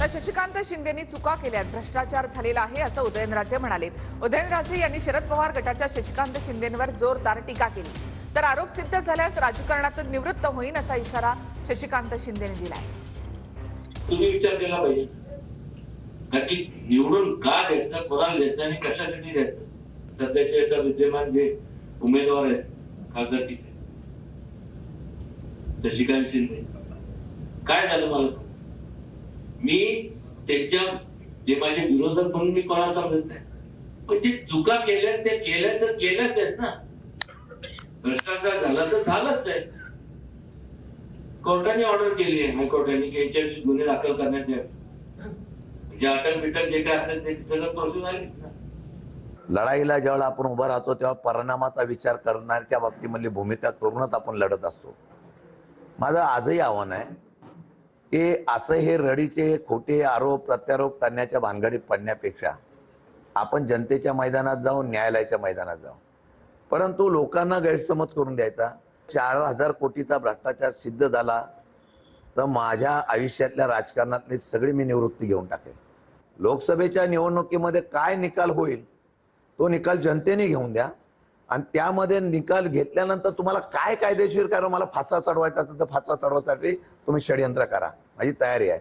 तर शशिकांत शिंदेनी चुका केल्यात, भ्रष्टाचार झालेला आहे असं उदयनराजे म्हणाले। उदयनराजे यांनी शरद पवार गटाच्या शशिकांत शिंदेंवर जोरदार टीका केली। तर आरोप सिद्ध झाल्यास राजकारणातून निवृत्त होईन असा इशारा शशिकांत शिंदेने दिलाय। तुम्ही विचार केला पाहिजे की निवडून का द्यायचं, कोणाला द्यायचं आणि कशासाठी द्यायचं। सध्याचे एका विद्यमान जे उमेदवार आहेत खासदारकीचे शशिकांत शिंदे, काय झालं मला सांग। मी त्यांच्या जे माझे विरोधक म्हणून मी कोणाला समजत नाही, पण जे चुका केल्या त्या केल्या तर केल्याच आहेत ना। भ्रष्टाचार झाला तर झालाच आहे। कोर्टाने ऑर्डर केली आहे, हायकोर्टाने की यांच्यावर गुन्हे दाखल करण्यात यावे, म्हणजे अटक बिटक जे काय असेल ते सगळं प्रोसेस आलीच ना। लढाईला जेव्हा आपण उभा राहतो तेव्हा परिणामाचा विचार करण्याच्या बाबतीमधली भूमिका करूनच आपण लढत असतो। माझं आजही आव्हान आहे की असं हे रडीचे खोटे आरोप प्रत्यारोप करण्याच्या भानगडीत पडण्यापेक्षा आपण जनतेच्या मैदानात जाऊन न्यायालयाच्या मैदानात जाऊ। परंतु लोकांना गैरसमज करून द्यायचा 4000 कोटीचा भ्रष्टाचार सिद्ध झाला तर माझ्या आयुष्यातल्या राजकारणातली सगळी मी निवृत्ती घेऊन टाकेल। लोकसभेच्या निवडणुकीमध्ये काय निकाल होईल तो निकाल जनतेने घेऊन द्या, आणि त्यामध्ये निकाल घेतल्यानंतर तुम्हाला काय कायदेशीर करा, मला फासा चढवायचा असेल तर फासा चढवण्यासाठी तुम्ही षडयंत्र करा, माझी तयारी आहे।